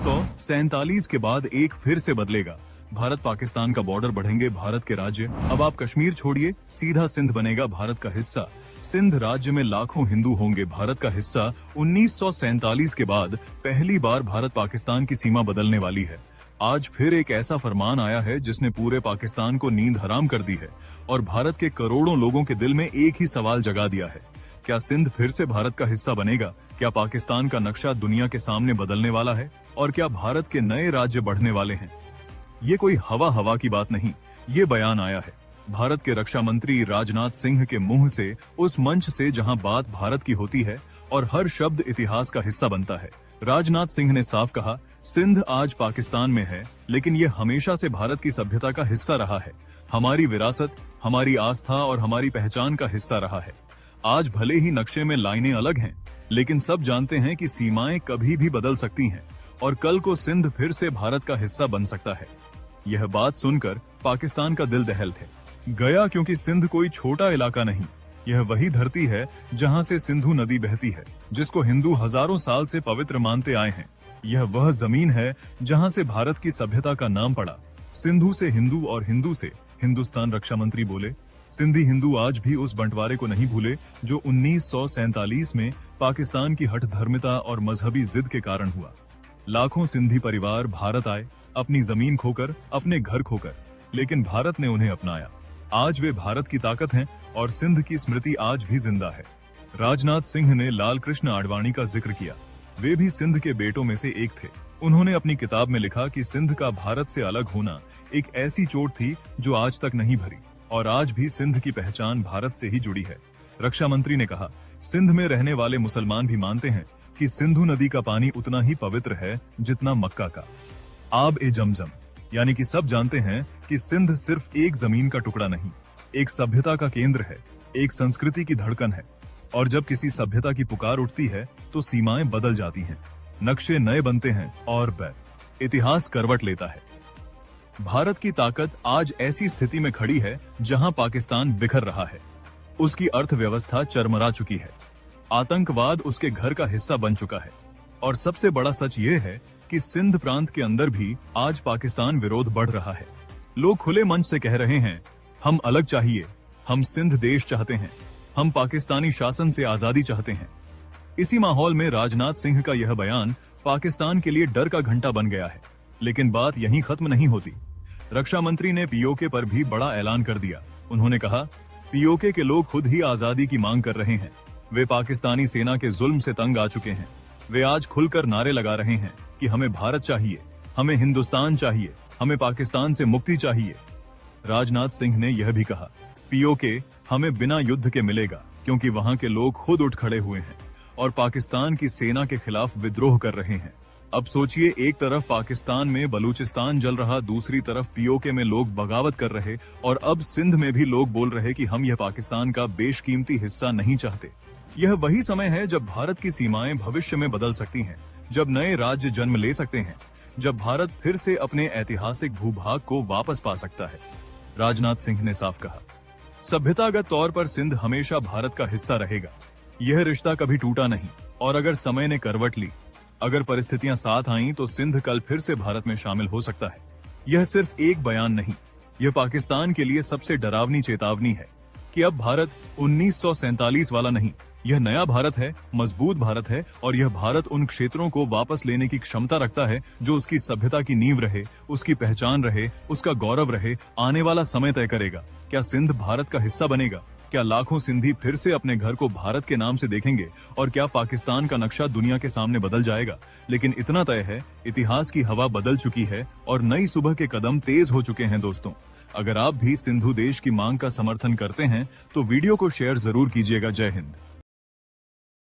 1947 के बाद एक फिर से बदलेगा। भारत पाकिस्तान का बॉर्डर बढ़ेंगे भारत के राज्य। अब आप कश्मीर छोड़िए, सीधा सिंध बनेगा भारत का हिस्सा। सिंध राज्य में लाखों हिंदू होंगे भारत का हिस्सा। 1947 के बाद पहली बार भारत पाकिस्तान की सीमा बदलने वाली है। आज फिर एक ऐसा फरमान आया है जिसने पूरे पाकिस्तान को नींद हराम कर दी है और भारत के करोड़ों लोगों के दिल में एक ही सवाल जगा दिया है, क्या सिंध फिर से भारत का हिस्सा बनेगा? क्या पाकिस्तान का नक्शा दुनिया के सामने बदलने वाला है? और क्या भारत के नए राज्य बढ़ने वाले हैं? ये कोई हवा की बात नहीं, ये बयान आया है भारत के रक्षा मंत्री राजनाथ सिंह के मुंह से, उस मंच से जहां बात भारत की होती है और हर शब्द इतिहास का हिस्सा बनता है। राजनाथ सिंह ने साफ कहा, सिंध आज पाकिस्तान में है, लेकिन ये हमेशा से भारत की सभ्यता का हिस्सा रहा है। हमारी विरासत, हमारी आस्था और हमारी पहचान का हिस्सा रहा है। आज भले ही नक्शे में लाइनें अलग हैं, लेकिन सब जानते हैं कि सीमाएं कभी भी बदल सकती हैं और कल को सिंध फिर से भारत का हिस्सा बन सकता है। यह बात सुनकर पाकिस्तान का दिल दहल गया, क्योंकि सिंध कोई छोटा इलाका नहीं, यह वही धरती है जहां से सिंधु नदी बहती है, जिसको हिंदू हजारों साल से पवित्र मानते आए हैं। यह वह जमीन है जहां से भारत की सभ्यता का नाम पड़ा। सिंधु से हिंदू और हिंदू से हिंदुस्तान, रक्षा मंत्री बोले। सिंधी हिंदू आज भी उस बंटवारे को नहीं भूले जो 1947 में पाकिस्तान की हठ धर्मिता और मजहबी जिद के कारण हुआ। लाखों सिंधी परिवार भारत आए, अपनी जमीन खोकर, अपने घर खोकर, लेकिन भारत ने उन्हें अपनाया। आज वे भारत की ताकत हैं और सिंध की स्मृति आज भी जिंदा है। राजनाथ सिंह ने लाल कृष्ण आडवाणी का जिक्र किया। वे भी सिंध के बेटों में से एक थे। उन्होंने अपनी किताब में लिखा कि सिंध का भारत से अलग होना एक ऐसी चोट थी जो आज तक नहीं भरी और आज भी सिंध की पहचान भारत से ही जुड़ी है। रक्षा मंत्री ने कहा, सिंध में रहने वाले मुसलमान भी मानते हैं कि सिंधु नदी का पानी उतना ही पवित्र है जितना मक्का का आब ए जमजम। यानी कि सब जानते हैं कि सिंध सिर्फ एक जमीन का टुकड़ा नहीं, एक सभ्यता का केंद्र है, एक संस्कृति की धड़कन है। और जब किसी सभ्यता की पुकार उठती है तो सीमाएं बदल जाती हैं, नक्शे नए बनते हैं और इतिहास करवट लेता है। भारत की ताकत आज ऐसी स्थिति में खड़ी है जहां पाकिस्तान बिखर रहा है। उसकी अर्थव्यवस्था चरमरा चुकी है, आतंकवाद उसके घर का हिस्सा बन चुका है और सबसे बड़ा सच ये है कि सिंध प्रांत के अंदर भी आज पाकिस्तान विरोध बढ़ रहा है। लोग खुले मंच से कह रहे हैं, हम अलग चाहिए, हम सिंध देश चाहते हैं, हम पाकिस्तानी शासन से आजादी चाहते हैं। इसी माहौल में राजनाथ सिंह का यह बयान पाकिस्तान के लिए डर का घंटा बन गया है। लेकिन बात यहीं खत्म नहीं होती। रक्षा मंत्री ने पीओके पर भी बड़ा ऐलान कर दिया। उन्होंने कहा, पीओके के लोग खुद ही आजादी की मांग कर रहे हैं। वे पाकिस्तानी सेना के जुल्म से तंग आ चुके हैं। वे आज खुलकर नारे लगा रहे हैं कि हमें भारत चाहिए, हमें हिंदुस्तान चाहिए, हमें पाकिस्तान से मुक्ति चाहिए। राजनाथ सिंह ने यह भी कहा, पीओके हमें बिना युद्ध के मिलेगा, क्योंकि वहां के लोग खुद उठ खड़े हुए हैं और पाकिस्तान की सेना के खिलाफ विद्रोह कर रहे हैं। अब सोचिए, एक तरफ पाकिस्तान में बलूचिस्तान जल रहा, दूसरी तरफ पीओके में लोग बगावत कर रहे और अब सिंध में भी लोग बोल रहे कि हम यह पाकिस्तान का बेशकीमती हिस्सा नहीं चाहते। यह वही समय है जब भारत की सीमाएं भविष्य में बदल सकती हैं, जब नए राज्य जन्म ले सकते हैं, जब भारत फिर से अपने ऐतिहासिक भूभाग को वापस पा सकता है। राजनाथ सिंह ने साफ कहा, सभ्यतागत तौर पर सिंध हमेशा भारत का हिस्सा रहेगा। यह रिश्ता कभी टूटा नहीं और अगर समय ने करवट ली, अगर परिस्थितियां साथ आईं, तो सिंध कल फिर से भारत में शामिल हो सकता है। यह सिर्फ एक बयान नहीं, यह पाकिस्तान के लिए सबसे डरावनी चेतावनी है कि अब भारत 1947 वाला नहीं, यह नया भारत है, मजबूत भारत है और यह भारत उन क्षेत्रों को वापस लेने की क्षमता रखता है जो उसकी सभ्यता की नींव रहे, उसकी पहचान रहे, उसका गौरव रहे। आने वाला समय तय करेगा, क्या सिंध भारत का हिस्सा बनेगा? क्या लाखों सिंधी फिर से अपने घर को भारत के नाम से देखेंगे? और क्या पाकिस्तान का नक्शा दुनिया के सामने बदल जाएगा? लेकिन इतना तय है, इतिहास की हवा बदल चुकी है और नई सुबह के कदम तेज हो चुके हैं। दोस्तों, अगर आप भी सिंधु देश की मांग का समर्थन करते हैं तो वीडियो को शेयर जरूर कीजिएगा। जय हिंद।